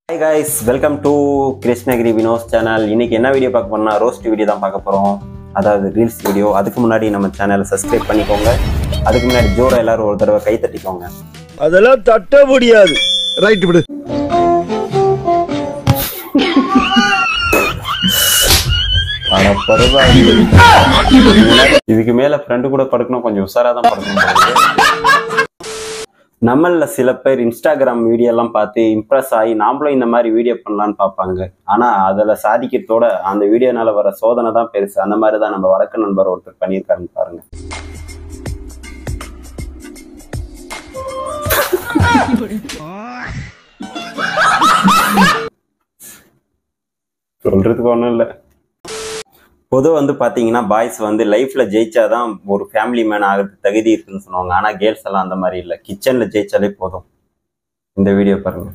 Hi guys, welcome to Krishnagiri Vinos channel. இன்னைக்கு என்ன video பார்க்க போறோம்னா ரோஸ்ட் வீடியோ தான் பார்க்க போறோம். அதாவது ரீல்ஸ் வீடியோ. அதுக்கு முன்னாடி நம்ம சேனலை சப்ஸ்கிரைப் பண்ணிக்கோங்க. அதுக்கு முன்னாடி ஜோரா எல்லாரும் ஒரு தடவை கை தட்டிக்கோங்க. அதெல்லாம் தட்ட முடியாது. ரைட் விடு. ஆனா பரவாயில்லை. இதுக்கு மேல ஃப்ரெண்டு கூட படுக்கணும், கொஞ்சம் உஷாரா தான் படுக்கணும். நம்மள சில பேர் இன்ஸ்டாகிராம் வீடியோ எல்லாம் பார்த்து இம்ப்ரெஸ் ஆகி நாமளும் இந்த மாதிரி வீடியோ பண்ணலான்னு பார்ப்பாங்க. ஆனா அதுல சாதிக்கிறதோட அந்த வீடியோனால வர சோதனை தான் பெருசு. அந்த மாதிரி தான் நம்ம வழக்கு நண்பர் ஒருத்தர் பண்ணியிருக்காருன்னு பாருங்க. சொல்றதுக்கு ஒண்ணும் இல்லை. பொதுவாக வந்து பார்த்தீங்கன்னா பாய்ஸ் வந்து லைஃப்பில் ஜெயிச்சாதான் ஒரு ஃபேமிலி மேன் ஆகிறது தகுதி இருக்குன்னு சொல்லுவாங்க. ஆனால் கேர்ள்ஸ் எல்லாம் அந்த மாதிரி இல்லை. கிச்சனில் ஜெயிச்சாலே போதும். இந்த வீடியோ பாருங்க.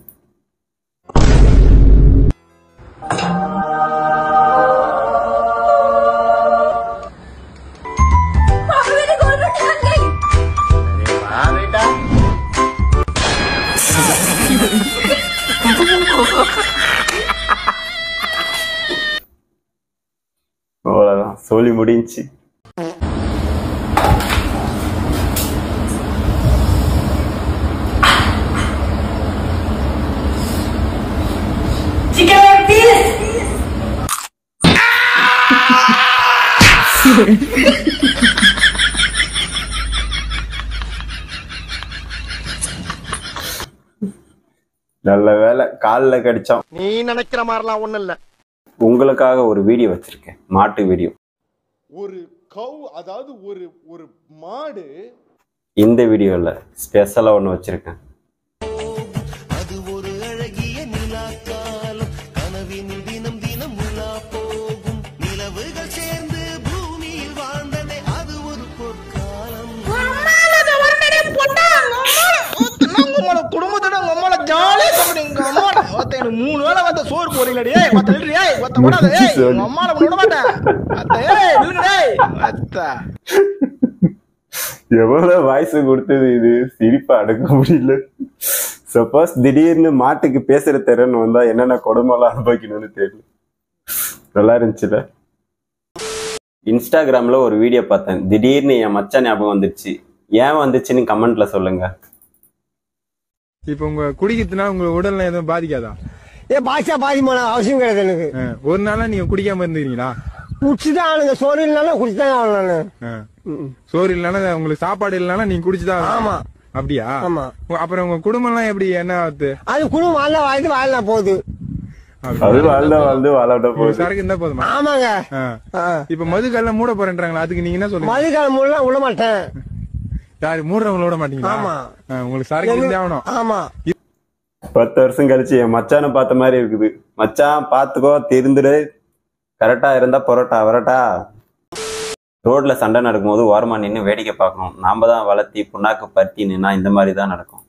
அவ்வளோதான், சொல்லி முடிஞ்சு. நல்ல வேலை காலில் கடிச்சோம். நீ நினைக்கிற மாதிரிலாம் ஒண்ணும் இல்ல. உங்களுக்காக ஒரு வீடியோ வச்சிருக்கேன், மாட்டு வீடியோ. ஒரு கவ், அதாவது ஒரு மாடு. இந்த வீடியோல ஸ்பெஷலா ஒண்ணு வச்சிருக்கேன். அது ஒரு அழகிய நிலாக்காலம், கனவின் தினம் தினம் உலா போகும் நிலவுகள் சேர்ந்து பூமியில் வாழ்ந்ததே அது ஒரு பொற்காலம். குடும்பத்தோட உங்களோட ஜாலியா சாப்பிடுங்க. அம்மாடா ஒத்த எனக்கு 3 வேளை வந்து சோறு போறீங்களே. ஏய் ஒத்த நில்லு. ஏய் ஒத்த போடாத. ஏய் அம்மாடா விட மாட்டேன். அத்த ஏய் நில்லுங்க. ஏய் அத்த எவ்வளவு வாய்ஸ் கொடுத்தது, இது சிரிப்பா அடக்க முடியல. சப்போஸ் திடீர்னு மாட்டுக்கு பேசுற திறன் வந்தா என்னென்ன கொடுமைலாம் அனுபவிக்கணும்னு தெரியல. நல்லா இருந்துச்சுல. இன்ஸ்டாகிராம்ல ஒரு வீடியோ பார்த்தேன். திடீர்னு என் மச்சான் ஞாபகம் வந்துச்சு. ஏன் வந்துச்சுன்னு கமெண்ட்ல சொல்லுங்க. இப்ப உங்க குடிக்கிறதுனால உங்க உடல்ல எதுவும் பாதிக்காதா? பாய்ச்சா பாதிமான அவசியம் கிடையாது எனக்கு. ஒரு நாளா நீங்க குடிக்காம இருந்தீங்களா? குடிச்சுதான் ஆளுங்க. சோறு இல்லைனாலும் குடிச்சுதான் ஆகணும். சோறு இல்லைனா உங்களுக்கு சாப்பாடு இல்லைனா நீங்க குடிச்சுதான். ஆமா. அப்படியா? ஆமா. அப்புறம் உங்க குடும்பம் எல்லாம் எப்படி என்ன ஆகுது? அது குடும்பம் வாழ்ந்தா வாழ்ந்து வாழலாம் போகுது. சரக்கு இருந்தா போதுமா? ஆமாங்க. இப்ப மதுக்கெல்லாம் மூட போறேன்றாங்களா, அதுக்கு நீங்க என்ன சொல்லுங்க? மதுக்காலம் மூடலாம் விட மாட்டேன். யாரு மூடுறவங்கள விட மாட்டீங்களா? ஆமா. உங்களுக்கு சரக்கு இருந்தா ஆகணும். ஆமா. 10 வருஷம் கழிச்சு என் மச்சானை பார்த்த மாதிரி இருக்குது. மச்சான் பாத்துக்கோ, திருந்துடு, கரெக்டா இருந்தா பொரோட்டா வரட்டா. ரோட்ல சண்டை நடக்கும்போது ஓரமா நின்று வேடிக்கை பார்க்கணும். நாம தான் வளர்த்தி புண்ணாக்கு பருத்தி நின்னா இந்த மாதிரி தான் நடக்கும்.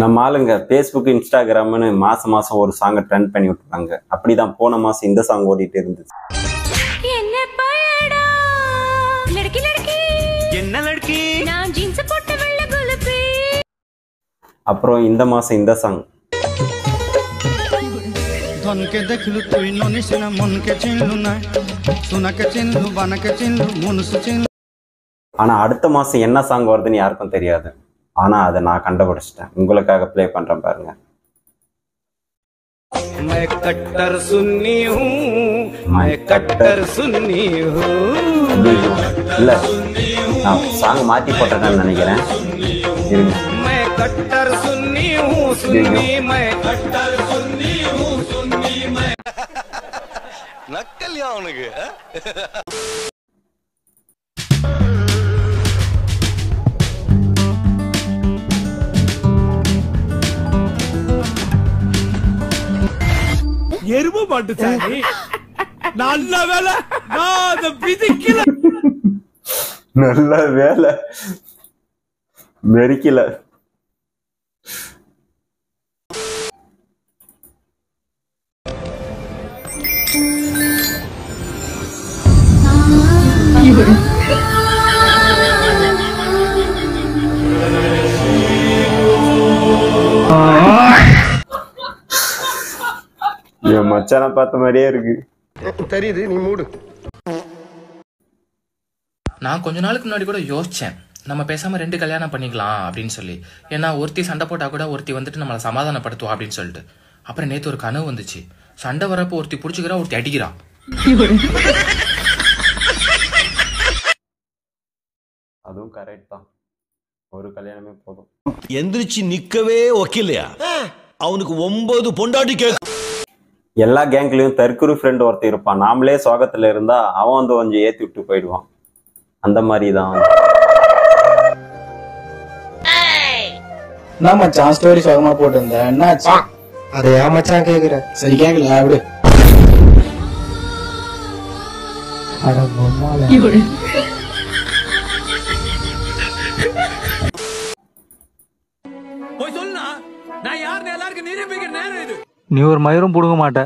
நம்ம ஆளுங்க பேஸ்புக் இன்ஸ்டாகிராம்னு மாசம் ஒரு சாங்கை ட்ரெண்ட் பண்ணி விட்டுறாங்க. அப்படிதான் போன மாசம் இந்த சாங் ஓடிட்டு இருந்துச்சு. அப்புறம் இந்த மாசம் இந்த சாங். ஆனா அடுத்த மாசம் என்ன சாங் வருதுன்னு யாருக்கும் தெரியாது. ஆனா அதை நான் கண்டுபிடிச்சிட்டேன். உங்களுக்காக ப்ளே பண்றேன் பாருங்க. मैं कट्टर सुन्नी हूँ, मैं कट्टर सुन्नी हूँ. இல்ல, நான் சாங் மாத்தி போட்டேன்னு நினைக்கிறேன். இருங்க. मैं कट्टर सुन्नी हूँ, सुन्नी मैं कट्टर सुन्नी हूँ, सुन्नी मैं. नक्कल यावனுக்கு எருமை மாட்டு சாமி. நல்ல வேலை நான் அதை பிதிக்கல. நல்ல வேலை மெரிக்கல. மச்சான பார்த்த மாதிரியே இருக்கு. தெரியுது, நீ மூடு. நான் கொஞ்ச நாளுக்கு முன்னாடி கூட யோசிச்சேன், நம்ம பேசாம 2 கல்யாணம் பண்ணிக்கலாம் அப்படின்னு சொல்லி. ஏன்னா ஒருத்தி சண்டை போட்டா கூட ஒருத்தி வந்துட்டு நம்மளை சமாதானப்படுத்துவா அப்படின்னு சொல்லிட்டு. அப்புறம் நேத்து ஒரு கனவு வந்துச்சு. சண்டை வரப்போ ஒருத்தி புடிச்சுக்கிறா, ஒருத்தி அடிக்கிறா. அதுவும் கரெக்ட் தான். ஒரு கல்யாணமே போதும். எந்திரிச்சு நிக்கவே ஒக்கில்லையா? அவனுக்கு 9 பொண்டாட்டி கேட்க. எல்லா கேங்க்லயும் தற்குரு ஃப்ரெண்ட் ஒருத்தர் இருப்பான். நாமளே சோகத்துல இருந்தா அவன் வந்து கொஞ்சம் ஏத்தி விட்டு போயிடுவான். அந்த மாதிரிதான். நான் மச்சான் ஸ்டோரி சோகமா போட்டிருந்தேன், என்னாச்சு? அதை ஏன் மச்சான் கேக்குற? சரி கேக்கல விடு. நீ ஒரு மயிரும் புடுங்க மாட்ட.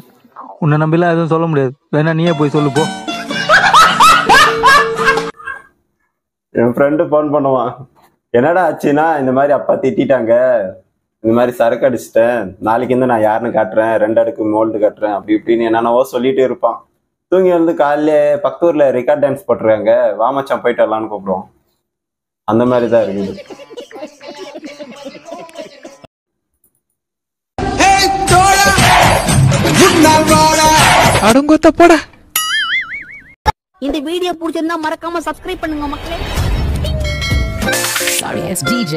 உன்னை நம்பிலாம் எதுவும் சொல்ல முடியாது. வேணா நீயே போய் சொல்லு போ. என் ஃப்ரெண்டு போன் பண்ணுவான், என்னடா ஆச்சுன்னா இந்த மாதிரி அப்பா திட்டாங்க, இந்த மாதிரி சரக்கு அடிச்சிட்டேன், நாளைக்கு இருந்து நான் யாருன்னு காட்டுறேன், 2 அடுக்கு மோல்டு கட்டுறேன், அப்படி இப்படின்னு என்னென்னவோ சொல்லிட்டு இருப்பான். தூங்கி வந்து காலையில பக்கத்தூர்ல ரெக்கார்ட் டான்ஸ் போட்டுருக்காங்க, வா மச்சான் போயிட்டு வரலான்னு கூப்பிடுவோம். அந்த மாதிரி தான் இருக்குது. அடங்கொத்த போட. இந்த வீடியோ பிடிச்சிருந்தா மறக்காம சப்ஸ்கிரைப் பண்ணுங்க மக்களே. Sorry, it's DJ.